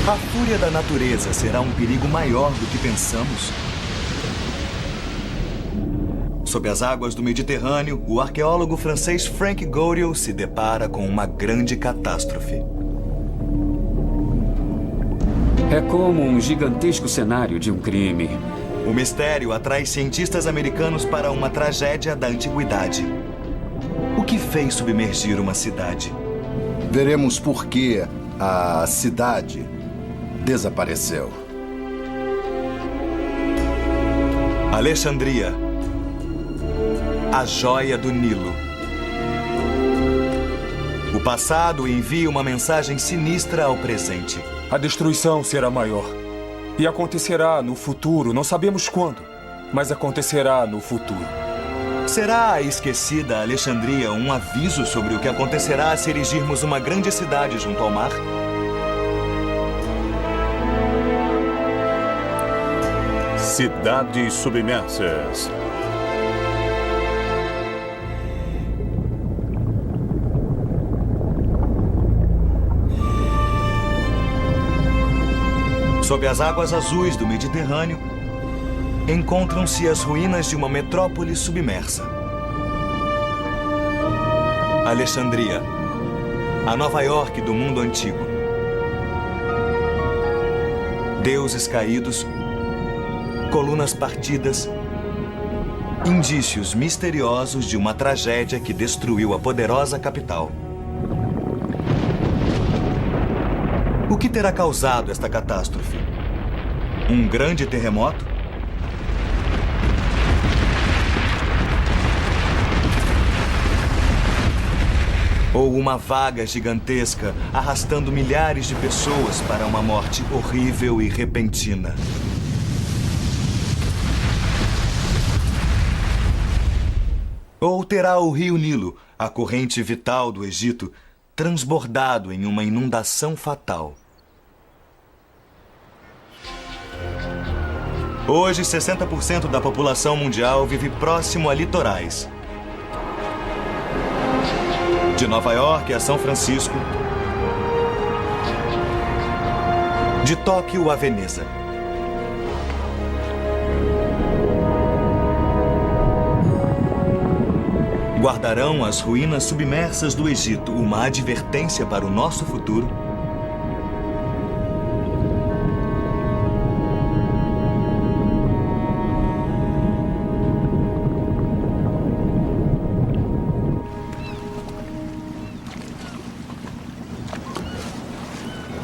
A fúria da natureza será um perigo maior do que pensamos? Sob as águas do Mediterrâneo, o arqueólogo francês Frank Goriot se depara com uma grande catástrofe. É como um gigantesco cenário de um crime. O mistério atrai cientistas americanos para uma tragédia da antiguidade. O que fez submergir uma cidade? Veremos por que a cidade desapareceu. Alexandria, a joia do Nilo. O passado envia uma mensagem sinistra ao presente. A destruição será maior. E acontecerá no futuro, não sabemos quando, mas acontecerá no futuro. Será a esquecida Alexandria um aviso sobre o que acontecerá se erigirmos uma grande cidade junto ao mar? Cidades submersas. Sob as águas azuis do Mediterrâneo, encontram-se as ruínas de uma metrópole submersa. Alexandria, a Nova York do mundo antigo. Deuses caídos, colunas partidas, indícios misteriosos de uma tragédia que destruiu a poderosa capital. O que terá causado esta catástrofe? Um grande terremoto? Ou uma vaga gigantesca arrastando milhares de pessoas para uma morte horrível e repentina? Ou terá o rio Nilo, a corrente vital do Egito, transbordado em uma inundação fatal? Hoje, 60% da população mundial vive próximo a litorais. De Nova York a São Francisco, de Tóquio a Veneza. Guardarão as ruínas submersas do Egito uma advertência para o nosso futuro?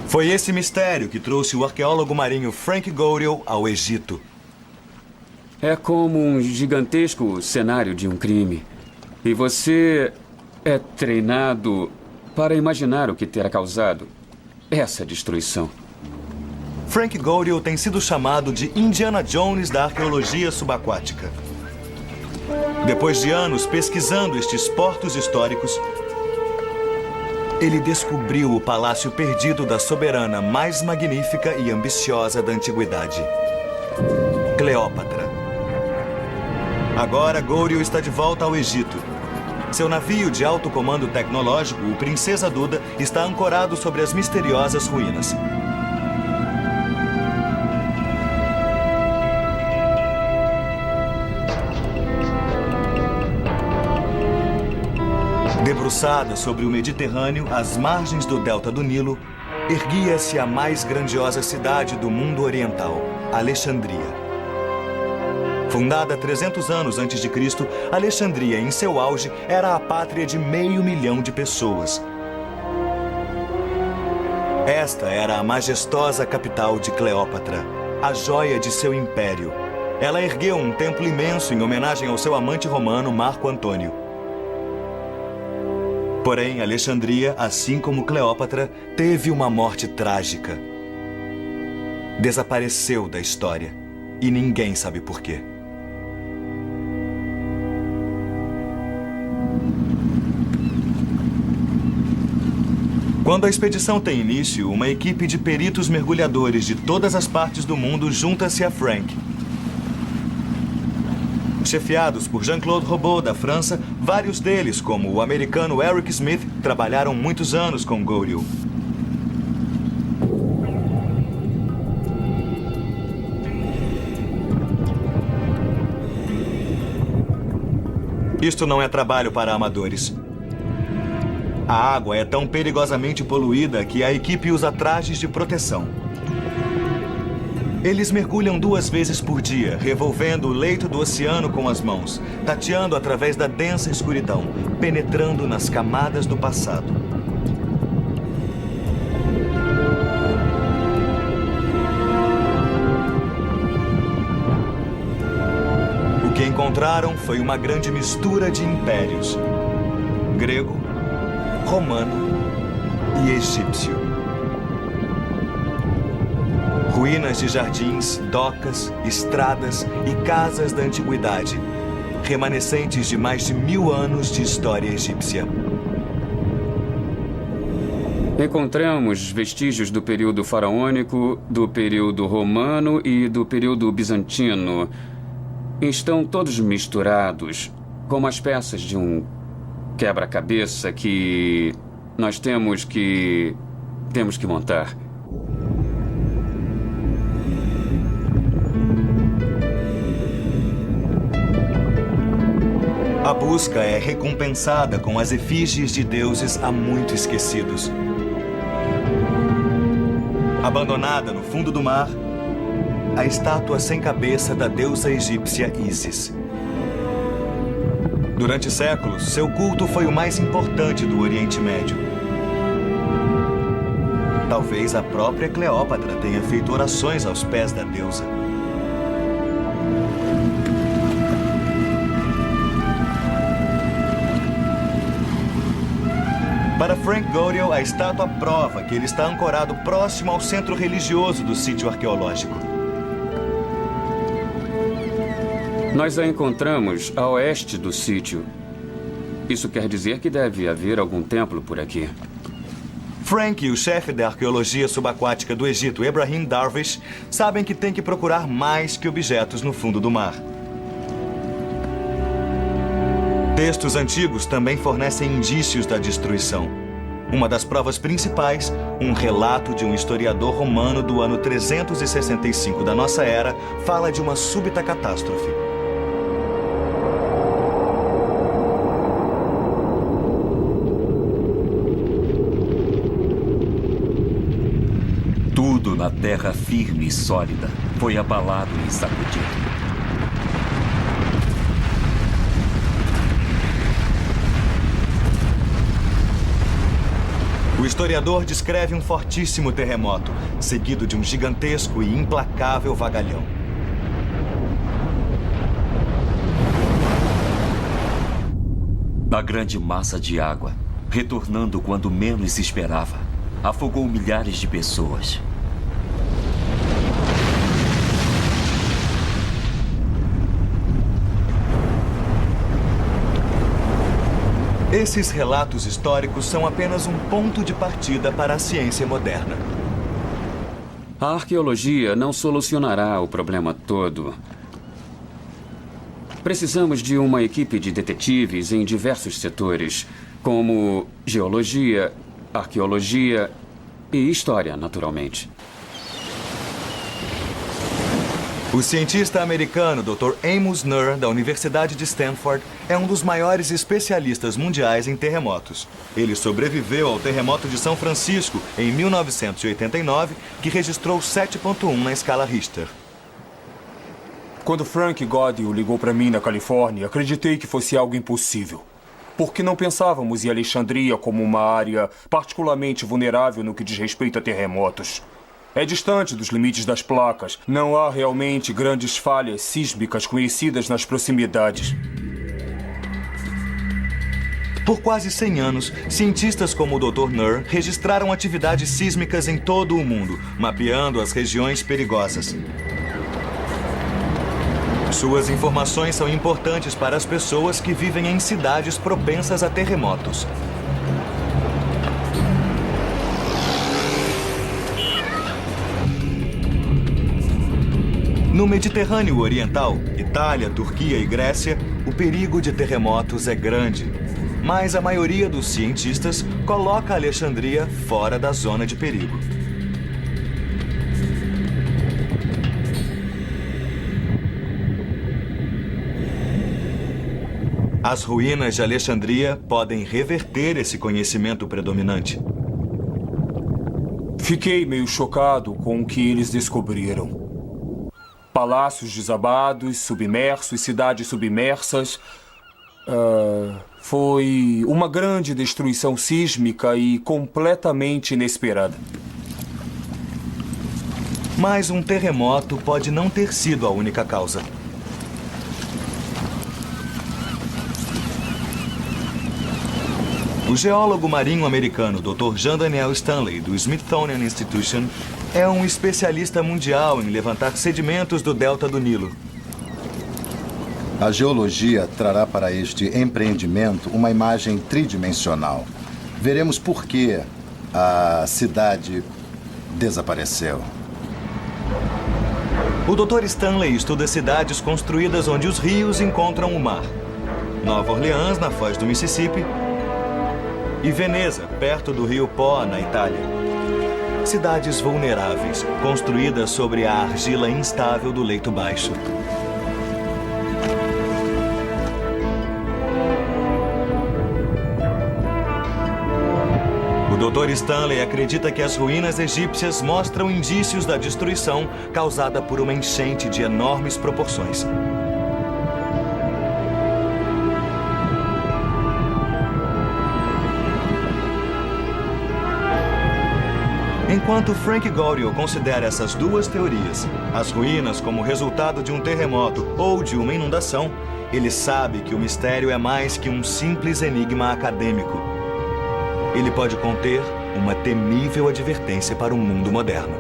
Foi esse mistério que trouxe o arqueólogo marinho Frank Goriot ao Egito. É como um gigantesco cenário de um crime. E você é treinado para imaginar o que terá causado essa destruição. Frank Goriot tem sido chamado de Indiana Jones da arqueologia subaquática. Depois de anos pesquisando estes portos históricos, ele descobriu o palácio perdido da soberana mais magnífica e ambiciosa da antiguidade, Cleópatra. Agora, Goriot está de volta ao Egito. Seu navio de alto comando tecnológico, o Princesa Duda, está ancorado sobre as misteriosas ruínas. Debruçada sobre o Mediterrâneo, às margens do delta do Nilo, erguia-se a mais grandiosa cidade do mundo oriental, Alexandria. Fundada 300 anos antes de Cristo, Alexandria, em seu auge, era a pátria de 500 mil de pessoas. Esta era a majestosa capital de Cleópatra, a joia de seu império. Ela ergueu um templo imenso em homenagem ao seu amante romano, Marco Antônio. Porém, Alexandria, assim como Cleópatra, teve uma morte trágica. Desapareceu da história e ninguém sabe por quê. Quando a expedição tem início, uma equipe de peritos mergulhadores de todas as partes do mundo junta-se a Frank. Chefiados por Jean-Claude Robot, da França, vários deles, como o americano Eric Smith, trabalharam muitos anos com Goriot. Isto não é trabalho para amadores. A água é tão perigosamente poluída que a equipe usa trajes de proteção. Eles mergulham 2 vezes por dia, revolvendo o leito do oceano com as mãos, tateando através da densa escuridão, penetrando nas camadas do passado. O que encontraram foi uma grande mistura de impérios: grego, romano e egípcio. Ruínas de jardins, docas, estradas e casas da antiguidade, remanescentes de mais de 1000 anos de história egípcia. Encontramos vestígios do período faraônico, do período romano e do período bizantino. Estão todos misturados, como as peças de um quebra-cabeça que nós temos que montar. A busca é recompensada com as efígies de deuses há muito esquecidos. Abandonada no fundo do mar, a estátua sem cabeça da deusa egípcia Ísis. Durante séculos, seu culto foi o mais importante do Oriente Médio. Talvez a própria Cleópatra tenha feito orações aos pés da deusa. Para Frank Godiel, a estátua prova que ele está ancorado próximo ao centro religioso do sítio arqueológico. Nós a encontramos a oeste do sítio. Isso quer dizer que deve haver algum templo por aqui. Frank e o chefe da arqueologia subaquática do Egito, Ebrahim Darwish, sabem que tem que procurar mais que objetos no fundo do mar. Textos antigos também fornecem indícios da destruição. Uma das provas principais, um relato de um historiador romano do ano 365 da nossa era, fala de uma súbita catástrofe. Tudo na terra firme e sólida foi abalado e sacudido. O historiador descreve um fortíssimo terremoto, seguido de um gigantesco e implacável vagalhão. A grande massa de água, retornando quando menos se esperava, afogou milhares de pessoas. Esses relatos históricos são apenas um ponto de partida para a ciência moderna. A arqueologia não solucionará o problema todo. Precisamos de uma equipe de detetives em diversos setores, como geologia, arqueologia e história, naturalmente. O cientista americano Dr. Amos Nuhr, da Universidade de Stanford, é um dos maiores especialistas mundiais em terremotos. Ele sobreviveu ao terremoto de São Francisco em 1989, que registrou 7,1 na escala Richter. Quando Frank Godiel ligou para mim na Califórnia, acreditei que fosse algo impossível. Porque não pensávamos em Alexandria como uma área particularmente vulnerável no que diz respeito a terremotos. É distante dos limites das placas. Não há realmente grandes falhas sísmicas conhecidas nas proximidades. Por quase 100 anos, cientistas como o Dr. Nuhr registraram atividades sísmicas em todo o mundo, mapeando as regiões perigosas. Suas informações são importantes para as pessoas que vivem em cidades propensas a terremotos. No Mediterrâneo Oriental, Itália, Turquia e Grécia, o perigo de terremotos é grande. Mas a maioria dos cientistas coloca Alexandria fora da zona de perigo. As ruínas de Alexandria podem reverter esse conhecimento predominante. Fiquei meio chocado com o que eles descobriram. Palácios desabados, submersos, cidades submersas. Foi uma grande destruição sísmica e completamente inesperada. Mas um terremoto pode não ter sido a única causa. O geólogo marinho americano Dr. Jean Daniel Stanley, do Smithsonian Institution, é um especialista mundial em levantar sedimentos do delta do Nilo. A geologia trará para este empreendimento uma imagem tridimensional. Veremos por que a cidade desapareceu. O Dr. Stanley estuda cidades construídas onde os rios encontram o mar. Nova Orleans, na foz do Mississippi, e Veneza, perto do rio Po, na Itália. Cidades vulneráveis, construídas sobre a argila instável do leito baixo. O Dr. Stanley acredita que as ruínas egípcias mostram indícios da destruição causada por uma enchente de enormes proporções. Enquanto Frank Goriel considera essas duas teorias, as ruínas como resultado de um terremoto ou de uma inundação, ele sabe que o mistério é mais que um simples enigma acadêmico. Ele pode conter uma temível advertência para o mundo moderno.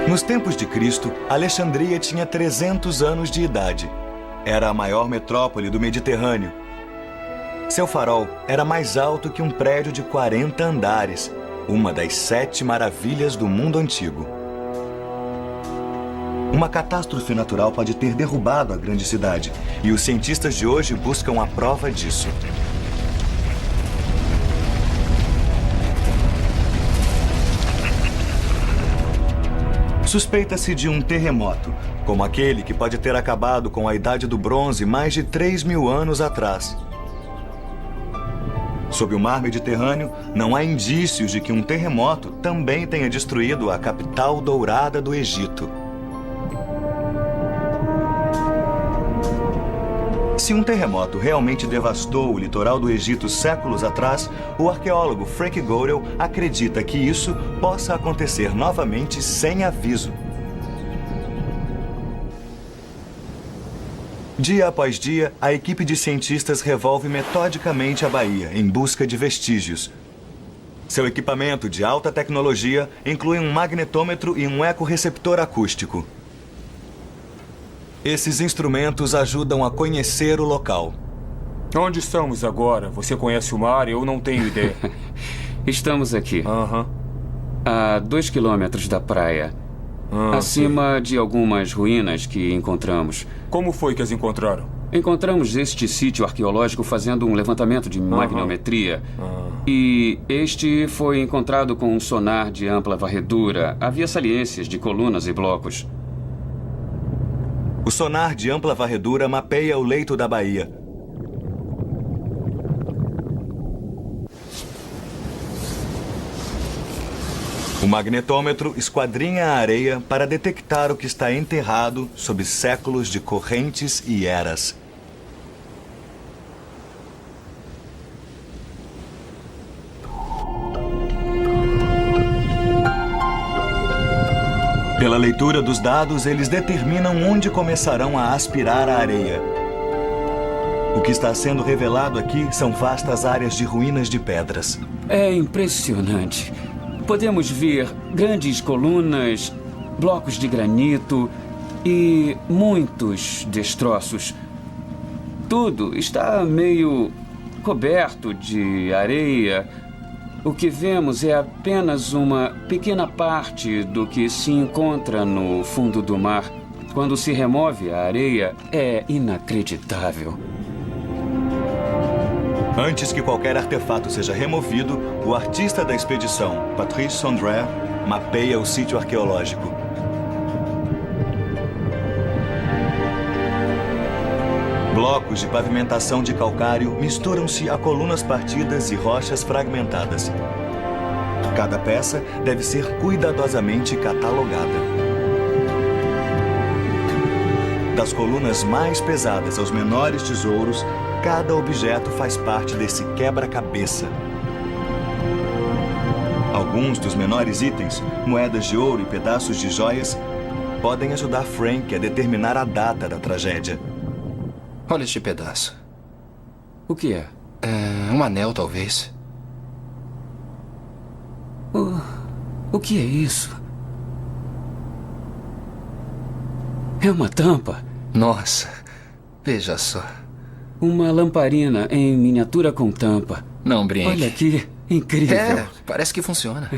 Nos tempos de Cristo, Alexandria tinha 300 anos de idade. Era a maior metrópole do Mediterrâneo. Seu farol era mais alto que um prédio de 40 andares, uma das 7 maravilhas do mundo antigo. Uma catástrofe natural pode ter derrubado a grande cidade, e os cientistas de hoje buscam a prova disso. Suspeita-se de um terremoto, como aquele que pode ter acabado com a Idade do Bronze mais de 3.000 anos atrás. Sob o mar Mediterrâneo, não há indícios de que um terremoto também tenha destruído a capital dourada do Egito. Se um terremoto realmente devastou o litoral do Egito séculos atrás, o arqueólogo Frank Goriel acredita que isso possa acontecer novamente sem aviso. Dia após dia, a equipe de cientistas revolve metodicamente a baía em busca de vestígios. Seu equipamento de alta tecnologia inclui um magnetômetro e um ecorreceptor acústico. Esses instrumentos ajudam a conhecer o local. Onde estamos agora? Você conhece o mar? Eu não tenho ideia. Estamos aqui. A 2 quilômetros da praia. Acima de algumas ruínas que encontramos. Como foi que as encontraram? Encontramos este sítio arqueológico fazendo um levantamento de magnetometria. E este foi encontrado com um sonar de ampla varredura. Havia saliências de colunas e blocos. O sonar de ampla varredura mapeia o leito da baía. O magnetômetro esquadrinha a areia para detectar o que está enterrado sob séculos de correntes e eras. Pela leitura dos dados, eles determinam onde começarão a aspirar a areia. O que está sendo revelado aqui são vastas áreas de ruínas de pedras. É impressionante. Podemos ver grandes colunas, blocos de granito e muitos destroços. Tudo está meio coberto de areia. O que vemos é apenas uma pequena parte do que se encontra no fundo do mar. Quando se remove a areia, é inacreditável. Antes que qualquer artefato seja removido, o artista da expedição, Patrice Sondre, mapeia o sítio arqueológico. Blocos de pavimentação de calcário misturam-se a colunas partidas e rochas fragmentadas. Cada peça deve ser cuidadosamente catalogada. Das colunas mais pesadas aos menores tesouros, cada objeto faz parte desse quebra-cabeça. Alguns dos menores itens, moedas de ouro e pedaços de joias, podem ajudar Frank a determinar a data da tragédia. Olha este pedaço. O que é? É um anel, talvez. O que é isso? É uma tampa. Nossa, veja só. Uma lamparina em miniatura com tampa. Não brinque. Olha aqui, incrível. É, parece que funciona.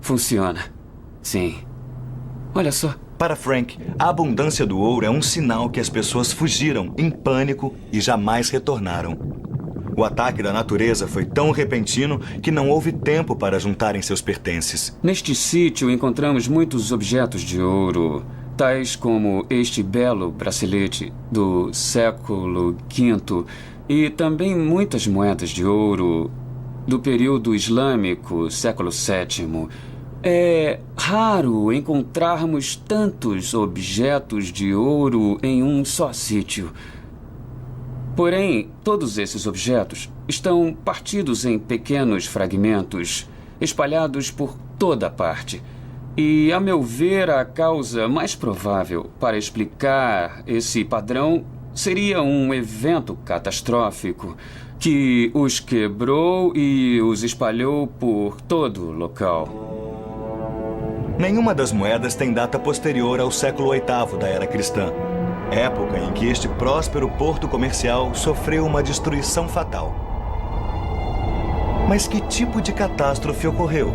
Funciona. Sim. Olha só. Para Frank, a abundância do ouro é um sinal que as pessoas fugiram em pânico e jamais retornaram. O ataque da natureza foi tão repentino que não houve tempo para juntarem seus pertences. Neste sítio encontramos muitos objetos de ouro, tais como este belo bracelete do século V e também muitas moedas de ouro do período islâmico, século VII. É raro encontrarmos tantos objetos de ouro em um só sítio. Porém, todos esses objetos estão partidos em pequenos fragmentos, espalhados por toda parte. E, a meu ver, a causa mais provável para explicar esse padrão seria um evento catastrófico que os quebrou e os espalhou por todo o local. Nenhuma das moedas tem data posterior ao século VIII da era cristã, época em que este próspero porto comercial sofreu uma destruição fatal. Mas que tipo de catástrofe ocorreu?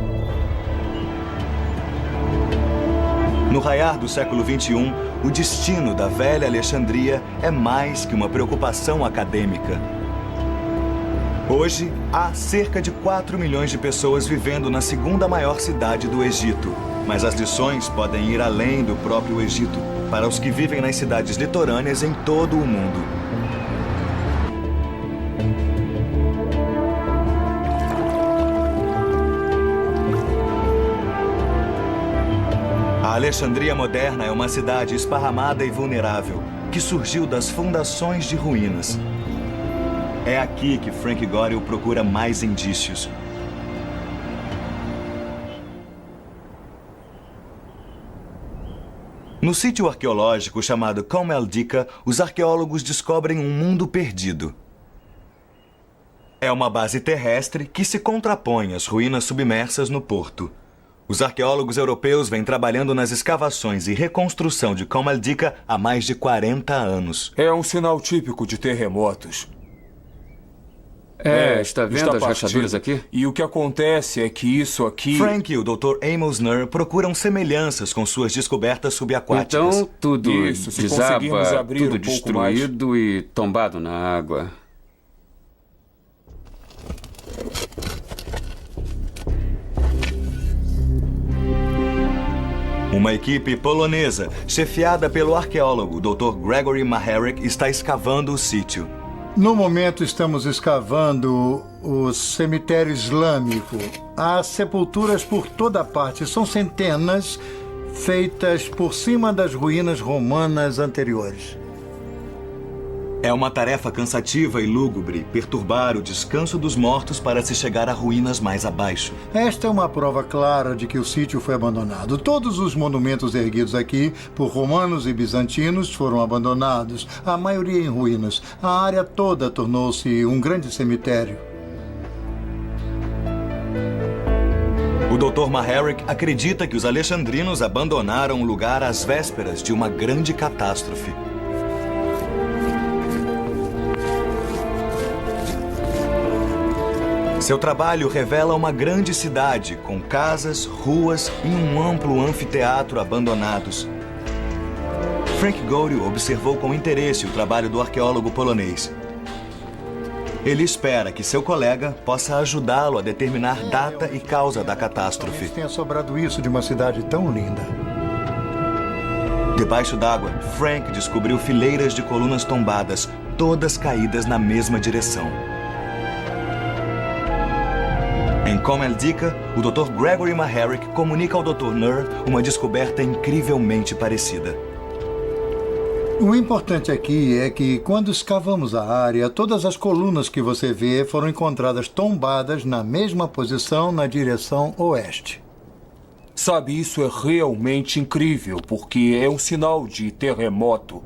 No raiar do século XXI, o destino da velha Alexandria é mais que uma preocupação acadêmica. Hoje, há cerca de 4 milhões de pessoas vivendo na segunda maior cidade do Egito. Mas as lições podem ir além do próprio Egito, para os que vivem nas cidades litorâneas em todo o mundo. A Alexandria moderna é uma cidade esparramada e vulnerável, que surgiu das fundações de ruínas. É aqui que Frank Gorill procura mais indícios. No sítio arqueológico chamado Com El Dica, os arqueólogos descobrem um mundo perdido. É uma base terrestre que se contrapõe às ruínas submersas no porto. Os arqueólogos europeus vêm trabalhando nas escavações e reconstrução de Com El Dica há mais de 40 anos. É um sinal típico de terremotos. Está vendo as rachaduras aqui? E o que acontece é que isso aqui... Frank e o Dr. Amos Nurr procuram semelhanças com suas descobertas subaquáticas. Então, tudo Isso, se desaba, conseguirmos abrir tudo um pouco destruído e tombado na água. Uma equipe polonesa, chefiada pelo arqueólogo Dr. Gregory Maharek, está escavando o sítio. No momento, estamos escavando o cemitério islâmico. Há sepulturas por toda parte. São centenas feitas por cima das ruínas romanas anteriores. É uma tarefa cansativa e lúgubre perturbar o descanso dos mortos para se chegar a ruínas mais abaixo. Esta é uma prova clara de que o sítio foi abandonado. Todos os monumentos erguidos aqui por romanos e bizantinos foram abandonados, a maioria em ruínas. A área toda tornou-se um grande cemitério. O Dr. Maharek acredita que os alexandrinos abandonaram o lugar às vésperas de uma grande catástrofe. Seu trabalho revela uma grande cidade, com casas, ruas e um amplo anfiteatro abandonados. Frank Gorill observou com interesse o trabalho do arqueólogo polonês. Ele espera que seu colega possa ajudá-lo a determinar data e causa da catástrofe. Tenha sobrado isso de uma cidade tão linda. Debaixo d'água, Frank descobriu fileiras de colunas tombadas, todas caídas na mesma direção. Em Comeldica, o Dr. Gregory Maharick comunica ao Dr. Nur uma descoberta incrivelmente parecida. O importante aqui é que, quando escavamos a área, todas as colunas que você vê foram encontradas tombadas na mesma posição na direção oeste. Sabe, isso é realmente incrível, porque é um sinal de terremoto.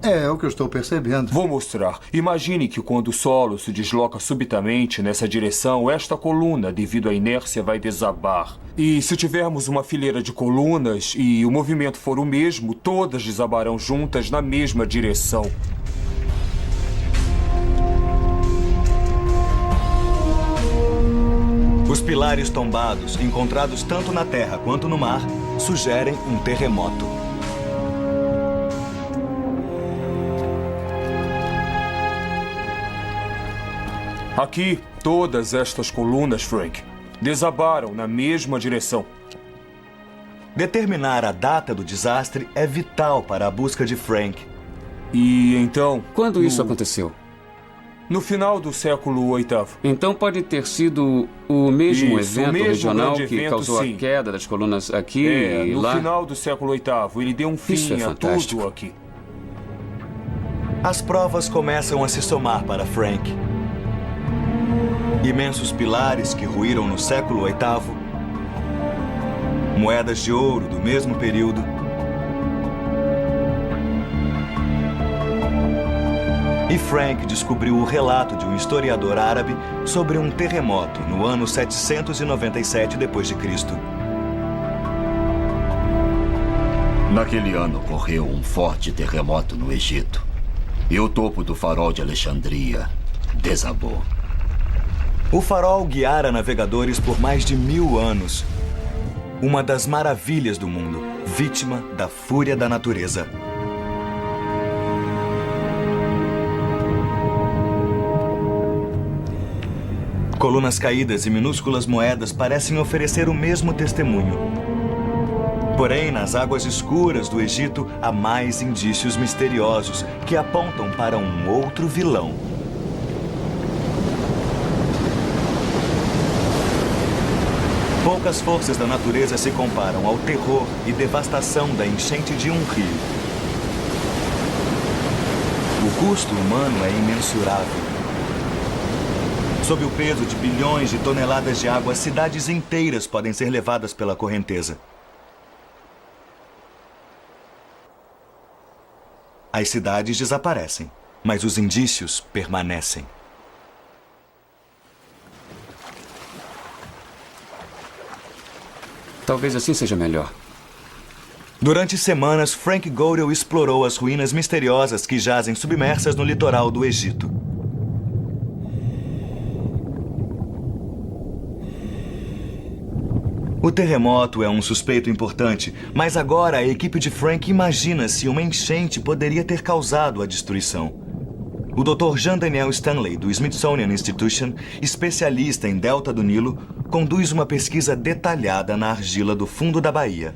É o que eu estou percebendo. Vou mostrar. Imagine que quando o solo se desloca subitamente nessa direção, esta coluna, devido à inércia, vai desabar. E se tivermos uma fileira de colunas e o movimento for o mesmo, todas desabarão juntas na mesma direção. Os pilares tombados, encontrados tanto na terra quanto no mar, sugerem um terremoto. Aqui, todas estas colunas, Frank, desabaram na mesma direção. Determinar a data do desastre é vital para a busca de Frank. E então... Quando isso aconteceu? No final do século VIII. Então pode ter sido o mesmo Isso, evento o mesmo regional grande que evento, causou sim. a queda das colunas aqui e No lá? final do século VIII. Ele deu um Isso fim é a fantástico. tudo aqui. As provas começam a se somar para Frank. Imensos pilares que ruíram no século VIII, moedas de ouro do mesmo período, e Frank descobriu o relato de um historiador árabe sobre um terremoto no ano 797 d.C. Naquele ano ocorreu um forte terremoto no Egito. E o topo do farol de Alexandria desabou. O farol guiara navegadores por mais de 1000 anos. Uma das maravilhas do mundo, vítima da fúria da natureza. Colunas caídas e minúsculas moedas parecem oferecer o mesmo testemunho. Porém, nas águas escuras do Egito, há mais indícios misteriosos que apontam para um outro vilão. Poucas forças da natureza se comparam ao terror e devastação da enchente de um rio. O custo humano é imensurável. Sob o peso de bilhões de toneladas de água, cidades inteiras podem ser levadas pela correnteza. As cidades desaparecem, mas os indícios permanecem. Talvez assim seja melhor. Durante semanas, Frank Godel explorou as ruínas misteriosas que jazem submersas no litoral do Egito. O terremoto é um suspeito importante, mas agora a equipe de Frank imagina se uma enchente poderia ter causado a destruição. O Dr. Jean Daniel Stanley, do Smithsonian Institution, especialista em Delta do Nilo, conduz uma pesquisa detalhada na argila do fundo da baía.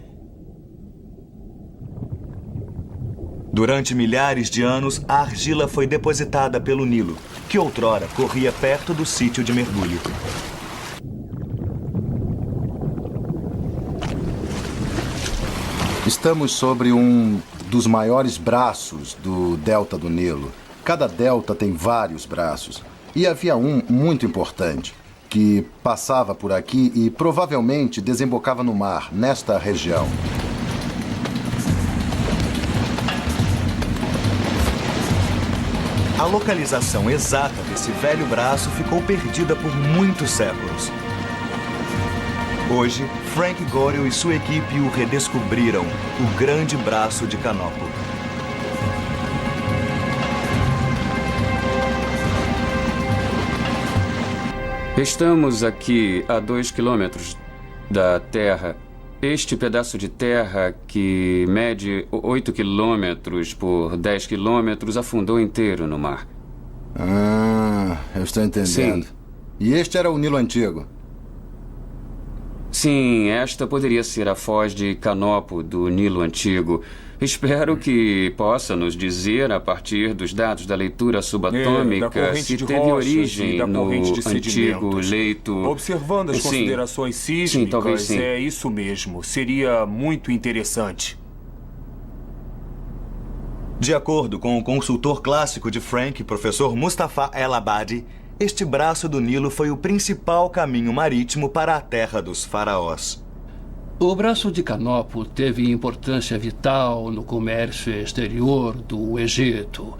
Durante milhares de anos, a argila foi depositada pelo Nilo, que outrora corria perto do sítio de mergulho. Estamos sobre um dos maiores braços do Delta do Nilo. Cada delta tem vários braços. E havia um muito importante, que passava por aqui e provavelmente desembocava no mar, nesta região. A localização exata desse velho braço ficou perdida por muitos séculos. Hoje, Frank Godel e sua equipe o redescobriram, o Grande Braço de Canopo. Estamos aqui a 2 quilômetros da Terra. Este pedaço de terra, que mede 8 quilômetros por 10 quilômetros, afundou inteiro no mar. Ah, eu estou entendendo. Sim. E este era o Nilo Antigo? Sim, esta poderia ser a foz de Canopo do Nilo Antigo. Espero que possa nos dizer, a partir dos dados da leitura da subatômica, corrente se de teve rochas origem e da no corrente de antigo sedimentos. leito... Observando as Sim. considerações Sim, sísmicas, talvez sim. é isso mesmo. Seria muito interessante. De acordo com o consultor clássico de Frank, professor Mustafa El-Abadi, este braço do Nilo foi o principal caminho marítimo para a terra dos faraós. O braço de Canopo teve importância vital no comércio exterior do Egito.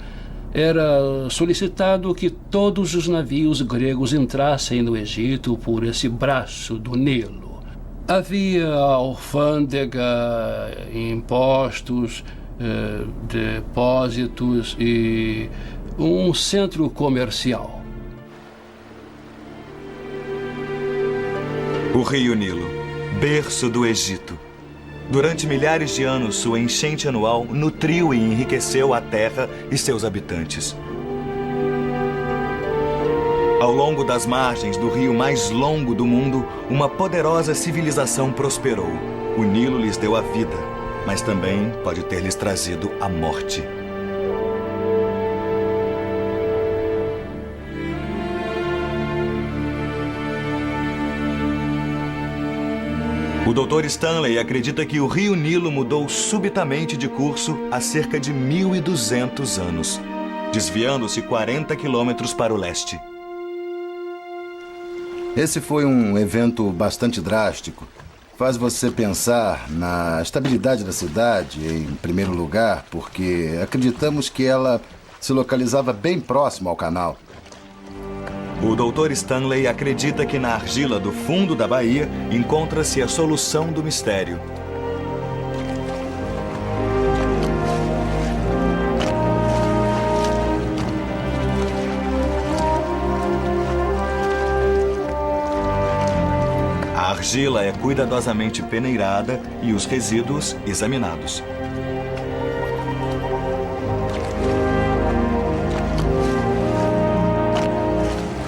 Era solicitado que todos os navios gregos entrassem no Egito por esse braço do Nilo. Havia alfândega, impostos, depósitos e um centro comercial. O rio Nilo, berço do Egito. Durante milhares de anos, sua enchente anual nutriu e enriqueceu a terra e seus habitantes. Ao longo das margens do rio mais longo do mundo, uma poderosa civilização prosperou. O Nilo lhes deu a vida, mas também pode ter lhes trazido a morte. O Dr. Stanley acredita que o rio Nilo mudou subitamente de curso há cerca de 1.200 anos, desviando-se 40 quilômetros para o leste. Esse foi um evento bastante drástico. Faz você pensar na estabilidade da cidade, em primeiro lugar, porque acreditamos que ela se localizava bem próximo ao canal. O Dr. Stanley acredita que na argila do fundo da baía encontra-se a solução do mistério. A argila é cuidadosamente peneirada e os resíduos examinados.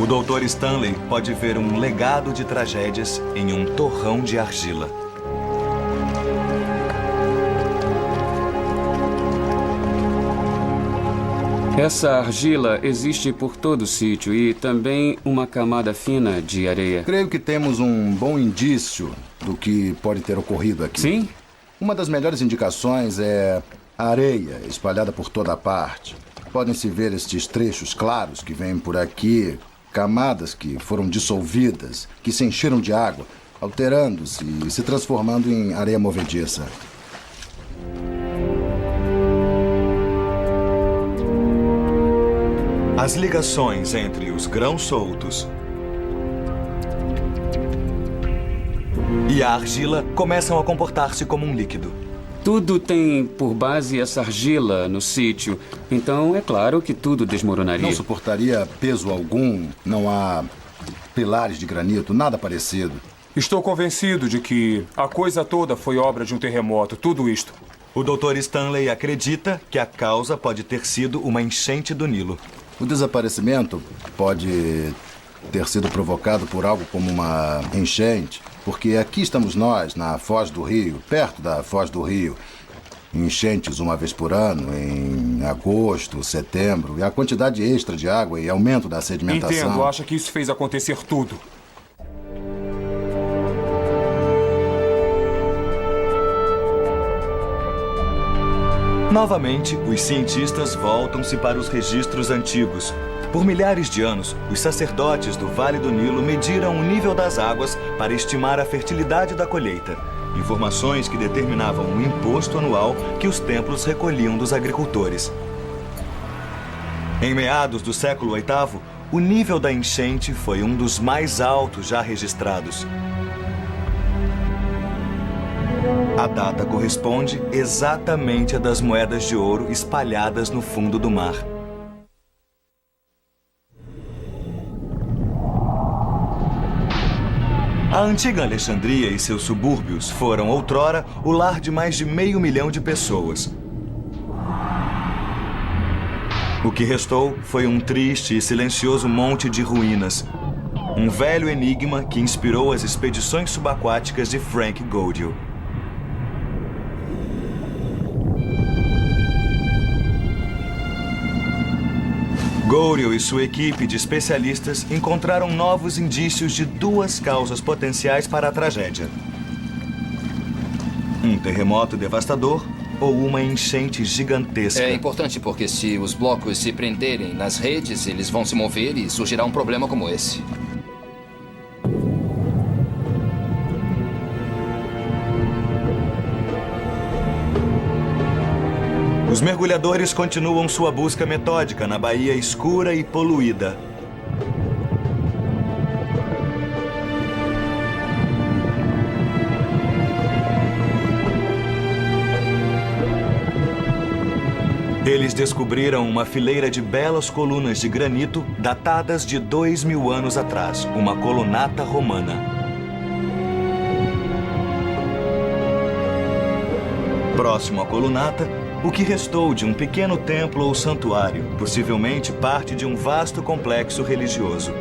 O Dr. Stanley pode ver um legado de tragédias em um torrão de argila. Essa argila existe por todo o sítio e também uma camada fina de areia. Creio que temos um bom indício do que pode ter ocorrido aqui. Sim? Uma das melhores indicações é a areia espalhada por toda a parte. Podem-se ver estes trechos claros que vêm por aqui, camadas que foram dissolvidas, que se encheram de água, alterando-se e se transformando em areia movediça. As ligações entre os grãos soltos e a argila começam a comportar-se como um líquido. Tudo tem por base essa argila no sítio, então é claro que tudo desmoronaria. Não suportaria peso algum, não há pilares de granito, nada parecido. Estou convencido de que a coisa toda foi obra de um terremoto, tudo isto. O Dr. Stanley acredita que a causa pode ter sido uma enchente do Nilo. O desaparecimento pode ter sido provocado por algo como uma enchente, porque aqui estamos nós, na Foz do Rio, perto da Foz do Rio. Enchentes uma vez por ano, em agosto, setembro, e a quantidade extra de água e aumento da sedimentação. Entendo, acha que isso fez acontecer tudo. Novamente, os cientistas voltam-se para os registros antigos. Por milhares de anos, os sacerdotes do Vale do Nilo mediram o nível das águas para estimar a fertilidade da colheita. Informações que determinavam o imposto anual que os templos recolhiam dos agricultores. Em meados do século VIII, o nível da enchente foi um dos mais altos já registrados. A data corresponde exatamente à das moedas de ouro espalhadas no fundo do mar. A antiga Alexandria e seus subúrbios foram, outrora, o lar de mais de 500 mil de pessoas. O que restou foi um triste e silencioso monte de ruínas. Um velho enigma que inspirou as expedições subaquáticas de Frank Gaudio. Gaudio e sua equipe de especialistas encontraram novos indícios de duas causas potenciais para a tragédia: um terremoto devastador ou uma enchente gigantesca. É importante porque se os blocos se prenderem nas redes, eles vão se mover e surgirá um problema como esse. Os mergulhadores continuam sua busca metódica na baía escura e poluída. Eles descobriram uma fileira de belas colunas de granito datadas de 2000 anos atrás, uma colunata romana. Próximo à colunata, o que restou de um pequeno templo ou santuário, possivelmente parte de um vasto complexo religioso.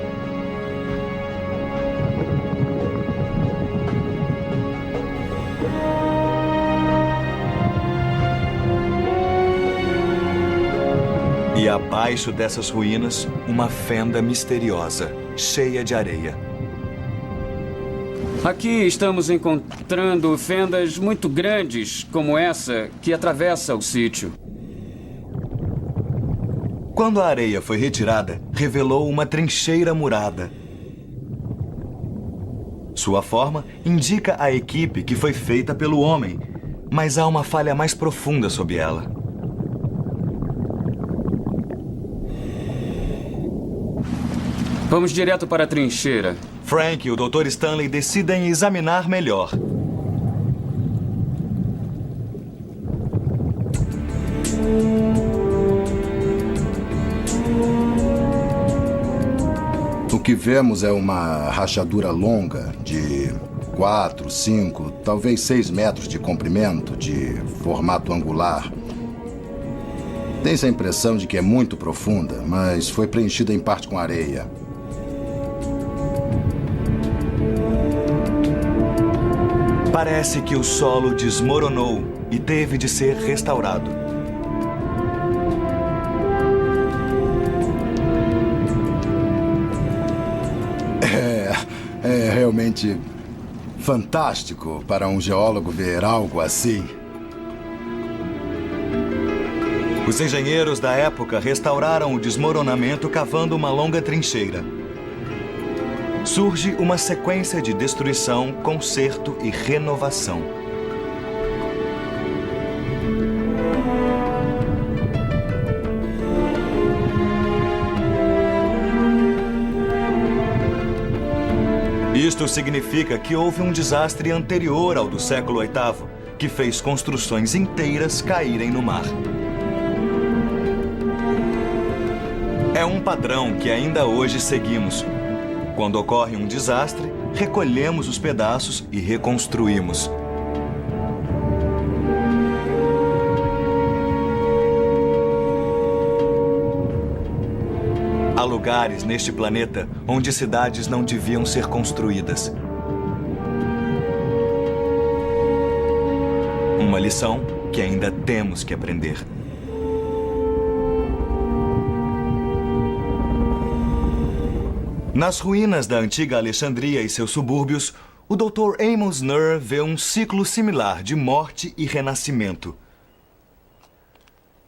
E abaixo dessas ruínas, uma fenda misteriosa, cheia de areia. Aqui estamos encontrando fendas muito grandes, como essa, que atravessa o sítio. Quando a areia foi retirada, revelou uma trincheira murada. Sua forma indica a equipe que foi feita pelo homem, mas há uma falha mais profunda sob ela. Vamos direto para a trincheira. Frank e o Dr. Stanley decidem examinar melhor. O que vemos é uma rachadura longa de 4, 5, talvez 6 metros de comprimento, de formato angular. Tem-se a impressão de que é muito profunda, mas foi preenchida em parte com areia. Parece que o solo desmoronou e teve de ser restaurado. É realmente fantástico para um geólogo ver algo assim. Os engenheiros da época restauraram o desmoronamento cavando uma longa trincheira. Surge uma sequência de destruição, conserto e renovação. Isto significa que houve um desastre anterior ao do século VIII, que fez construções inteiras caírem no mar. É um padrão que ainda hoje seguimos. Quando ocorre um desastre, recolhemos os pedaços e reconstruímos. Há lugares neste planeta onde cidades não deviam ser construídas. Uma lição que ainda temos que aprender. Nas ruínas da antiga Alexandria e seus subúrbios, o Dr. Amos Nurr vê um ciclo similar de morte e renascimento.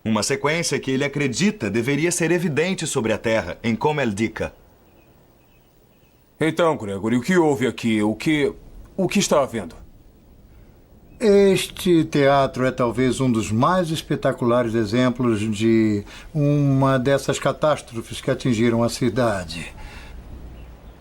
Uma sequência que ele acredita deveria ser evidente sobre a Terra, em Comeldica. Então, Gregory, o que houve aqui? O que está havendo? Este teatro é talvez um dos mais espetaculares exemplos de uma dessas catástrofes que atingiram a cidade.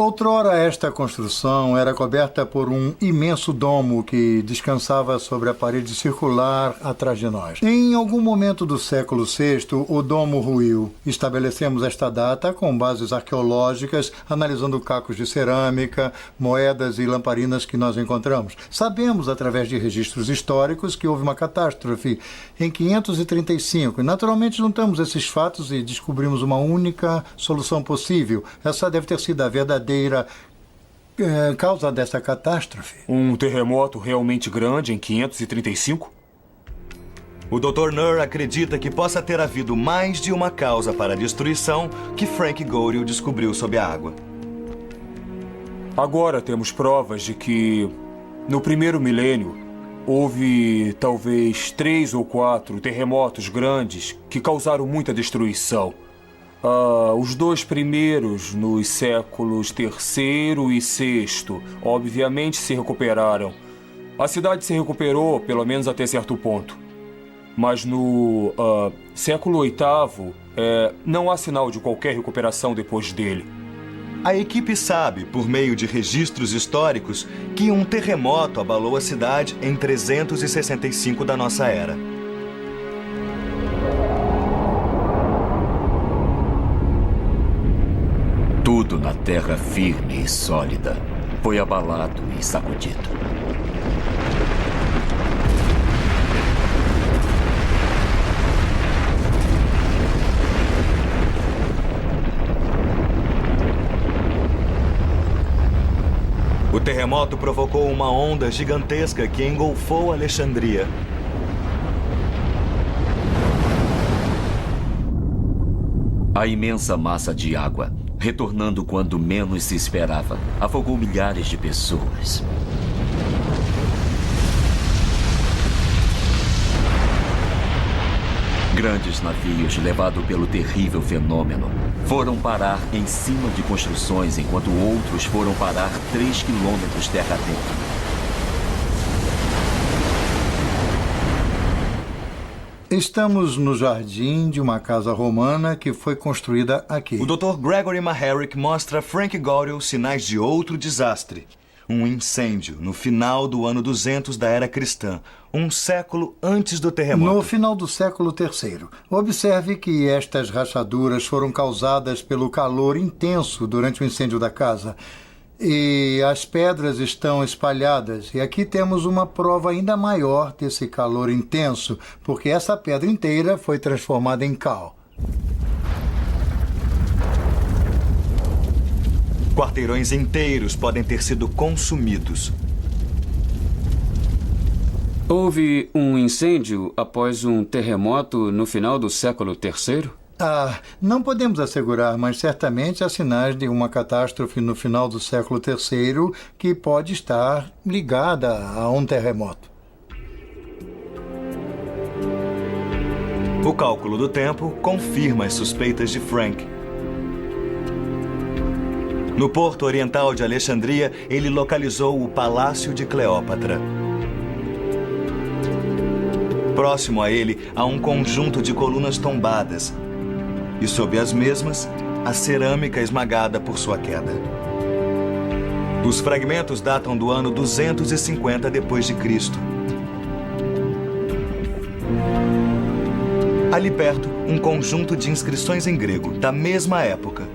Outrora, esta construção era coberta por um imenso domo que descansava sobre a parede circular atrás de nós. Em algum momento do século VI, o domo ruiu. Estabelecemos esta data com bases arqueológicas, analisando cacos de cerâmica, moedas e lamparinas que nós encontramos. Sabemos, através de registros históricos, que houve uma catástrofe em 535. E, naturalmente, juntamos esses fatos e descobrimos uma única solução possível. Essa deve ter sido a verdadeira causa dessa catástrofe. Um terremoto realmente grande em 535? O Dr. Nur acredita que possa ter havido mais de uma causa para a destruição que Frank Godel descobriu sob a água. Agora temos provas de que, no primeiro milênio, houve talvez 3 ou 4 terremotos grandes que causaram muita destruição. Os 2 primeiros, nos séculos III e VI, obviamente se recuperaram. A cidade se recuperou, pelo menos até certo ponto. Mas no século VIII, não há sinal de qualquer recuperação depois dele. A equipe sabe, por meio de registros históricos, que um terremoto abalou a cidade em 365 da nossa era. Tudo na terra firme e sólida foi abalado e sacudido. O terremoto provocou uma onda gigantesca que engolfou Alexandria. A imensa massa de água, retornando quando menos se esperava, afogou milhares de pessoas. Grandes navios, levados pelo terrível fenômeno, foram parar em cima de construções, enquanto outros foram parar 3 quilômetros terra dentro. Estamos no jardim de uma casa romana que foi construída aqui. O Dr. Gregory Maharick mostra a Frank Godel sinais de outro desastre. Um incêndio no final do ano 200 da era cristã, um século antes do terremoto. No final do século III. Observe que estas rachaduras foram causadas pelo calor intenso durante o incêndio da casa. E as pedras estão espalhadas. E aqui temos uma prova ainda maior desse calor intenso, porque essa pedra inteira foi transformada em cal. Quarteirões inteiros podem ter sido consumidos. Houve um incêndio após um terremoto no final do século III? Não podemos assegurar, mas certamente há sinais de uma catástrofe no final do século III que pode estar ligada a um terremoto. O cálculo do tempo confirma as suspeitas de Frank. No porto oriental de Alexandria, ele localizou o Palácio de Cleópatra. Próximo a ele, há um conjunto de colunas tombadas. E sob as mesmas, a cerâmica esmagada por sua queda. Os fragmentos datam do ano 250 d.C. Ali perto, um conjunto de inscrições em grego, da mesma época.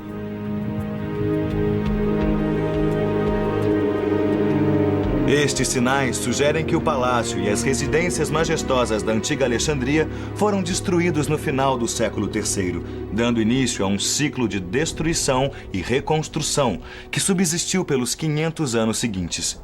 Estes sinais sugerem que o palácio e as residências majestosas da antiga Alexandria foram destruídos no final do século III, dando início a um ciclo de destruição e reconstrução que subsistiu pelos 500 anos seguintes.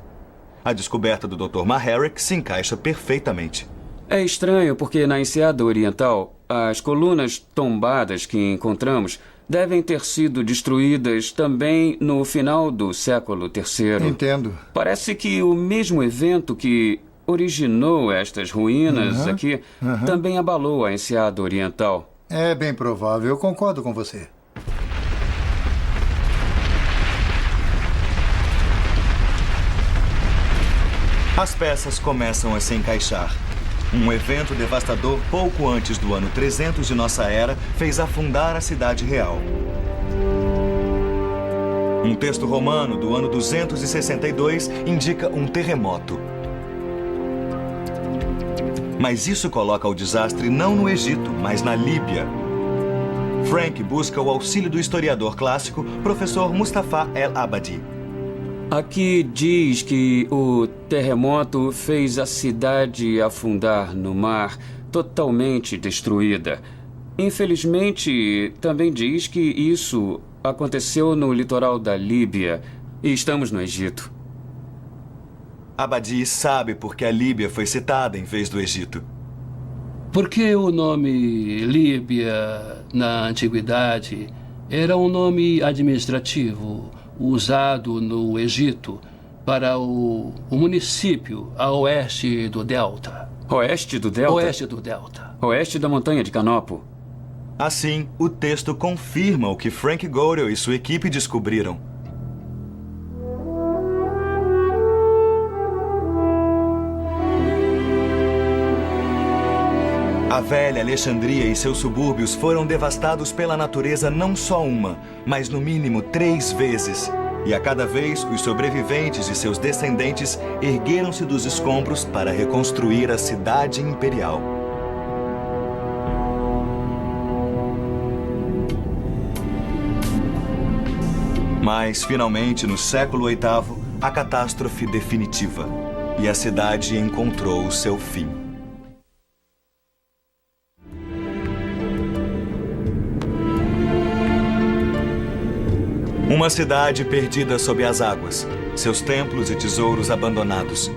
A descoberta do Dr. Maharick se encaixa perfeitamente. É estranho porque na Enseada Oriental, as colunas tombadas que encontramos devem ter sido destruídas também no final do século III. Entendo. Parece que o mesmo evento que originou estas ruínas aqui também abalou a Enseada Oriental. É bem provável, eu concordo com você. As peças começam a se encaixar. Um evento devastador pouco antes do ano 300 de nossa era fez afundar a cidade real. Um texto romano do ano 262 indica um terremoto. Mas isso coloca o desastre não no Egito, mas na Líbia. Frank busca o auxílio do historiador clássico, professor Mustafa El-Abadi. Aqui diz que o terremoto fez a cidade afundar no mar, totalmente destruída. Infelizmente, também diz que isso aconteceu no litoral da Líbia e estamos no Egito. Abadi sabe por que a Líbia foi citada em vez do Egito. Porque o nome Líbia, na antiguidade, era um nome administrativo usado no Egito para o município a oeste do Delta. Oeste do Delta? Oeste do Delta. Oeste da montanha de Canopo. Assim, o texto confirma o que Frank Godel e sua equipe descobriram. A velha Alexandria e seus subúrbios foram devastados pela natureza não só uma, mas no mínimo 3 vezes. E a cada vez, os sobreviventes e seus descendentes ergueram-se dos escombros para reconstruir a cidade imperial. Mas, finalmente, no século VIII, a catástrofe definitiva. E a cidade encontrou o seu fim. Uma cidade perdida sob as águas, seus templos e tesouros abandonados.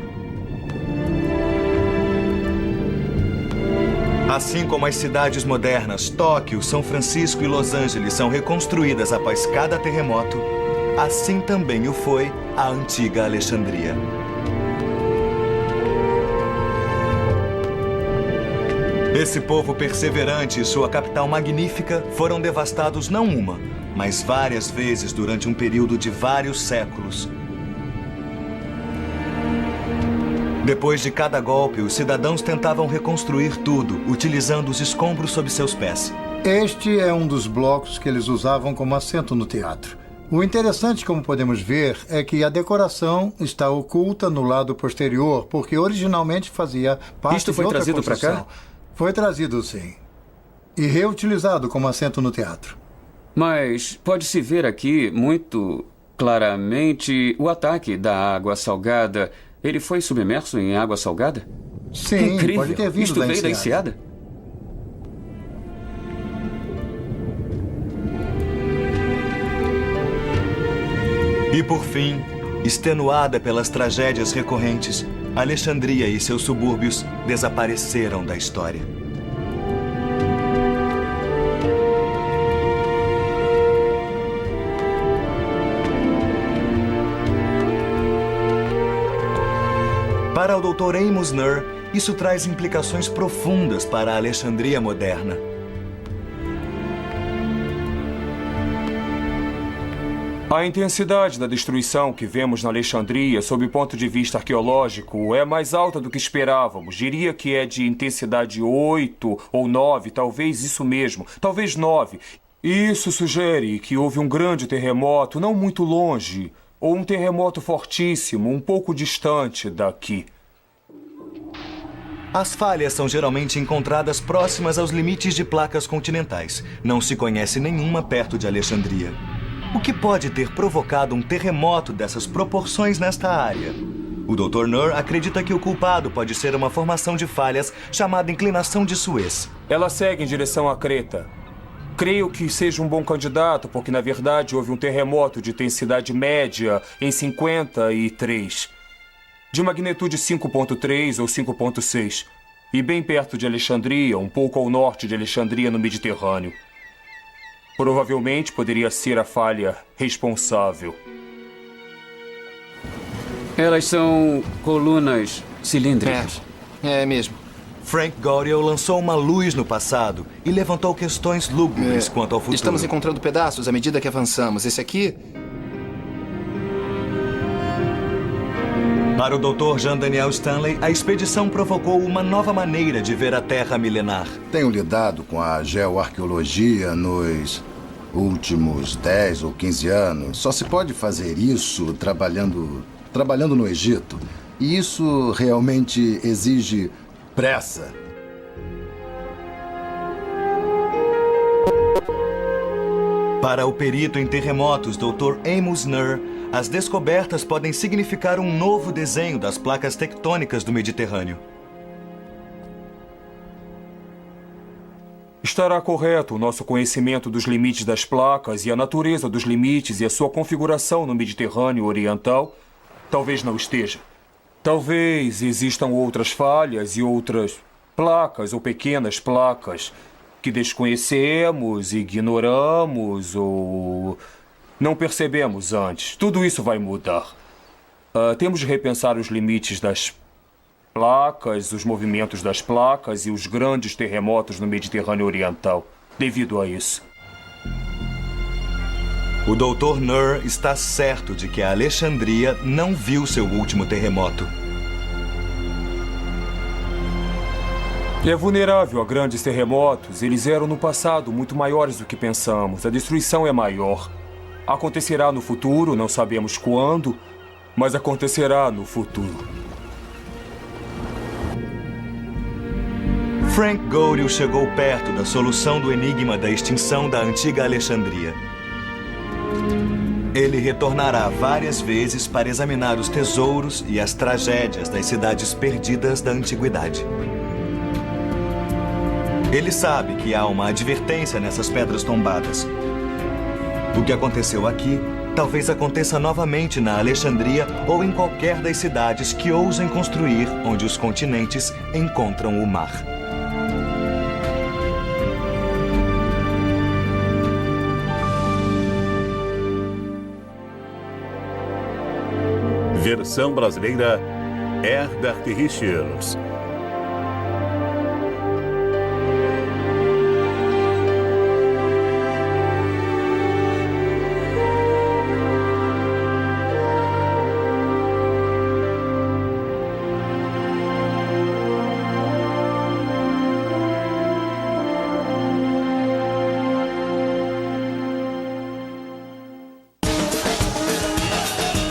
Assim como as cidades modernas, Tóquio, São Francisco e Los Angeles são reconstruídas após cada terremoto, assim também o foi a antiga Alexandria. Esse povo perseverante e sua capital magnífica foram devastados não uma, mas várias vezes durante um período de vários séculos. Depois de cada golpe, os cidadãos tentavam reconstruir tudo, utilizando os escombros sob seus pés. Este é um dos blocos que eles usavam como assento no teatro. O interessante, como podemos ver, é que a decoração está oculta no lado posterior, porque originalmente fazia parte Isto de foi outra trazido para construção. cá? Foi trazido, sim. E reutilizado como assento no teatro. Mas pode-se ver aqui muito claramente o ataque da água salgada. Ele foi submerso em água salgada? Sim, Incrível. pode ter vindo Isto da veio da enseada. enseada? E por fim, extenuada pelas tragédias recorrentes, Alexandria e seus subúrbios desapareceram da história. Para o Dr. Amos Nur, isso traz implicações profundas para a Alexandria moderna. A intensidade da destruição que vemos na Alexandria, sob o ponto de vista arqueológico, é mais alta do que esperávamos. Diria que é de intensidade 8 ou 9, talvez isso mesmo, talvez 9. Isso sugere que houve um grande terremoto não muito longe, ou um terremoto fortíssimo, um pouco distante daqui. As falhas são geralmente encontradas próximas aos limites de placas continentais. Não se conhece nenhuma perto de Alexandria. O que pode ter provocado um terremoto dessas proporções nesta área? O Dr. Nur acredita que o culpado pode ser uma formação de falhas chamada inclinação de Suez. Ela segue em direção à Creta. Creio que seja um bom candidato, porque na verdade houve um terremoto de intensidade média em 53, de magnitude 5.3 ou 5.6, e bem perto de Alexandria, um pouco ao norte de Alexandria, no Mediterrâneo. Provavelmente poderia ser a falha responsável. Elas são colunas cilíndricas. É mesmo. Frank Godel lançou uma luz no passado e levantou questões lúgubres quanto ao futuro. Estamos encontrando pedaços à medida que avançamos. Esse aqui... Para o Dr. Jean Daniel Stanley, a expedição provocou uma nova maneira de ver a Terra milenar. Tenho lidado com a geoarqueologia nos últimos 10 ou 15 anos. Só se pode fazer isso trabalhando no Egito. E isso realmente exige pressa. Para o perito em terremotos Dr. Amos Nur, as descobertas podem significar um novo desenho das placas tectônicas do Mediterrâneo. Estará correto o nosso conhecimento dos limites das placas e a natureza dos limites e a sua configuração no Mediterrâneo Oriental? Talvez não esteja. Talvez existam outras falhas e outras placas ou pequenas placas que desconhecemos, ignoramos ou não percebemos antes. Tudo isso vai mudar. Temos de repensar os limites das placas, os movimentos das placas e os grandes terremotos no Mediterrâneo Oriental, devido a isso. O Dr. Nur está certo de que a Alexandria não viu seu último terremoto. É vulnerável a grandes terremotos. Eles eram no passado muito maiores do que pensamos. A destruição é maior. Acontecerá no futuro, não sabemos quando, mas acontecerá no futuro. Frank Goryeo chegou perto da solução do enigma da extinção da antiga Alexandria. Ele retornará várias vezes para examinar os tesouros e as tragédias das cidades perdidas da antiguidade. Ele sabe que há uma advertência nessas pedras tombadas. O que aconteceu aqui talvez aconteça novamente na Alexandria ou em qualquer das cidades que ousem construir onde os continentes encontram o mar. Versão brasileira Herbert Richards.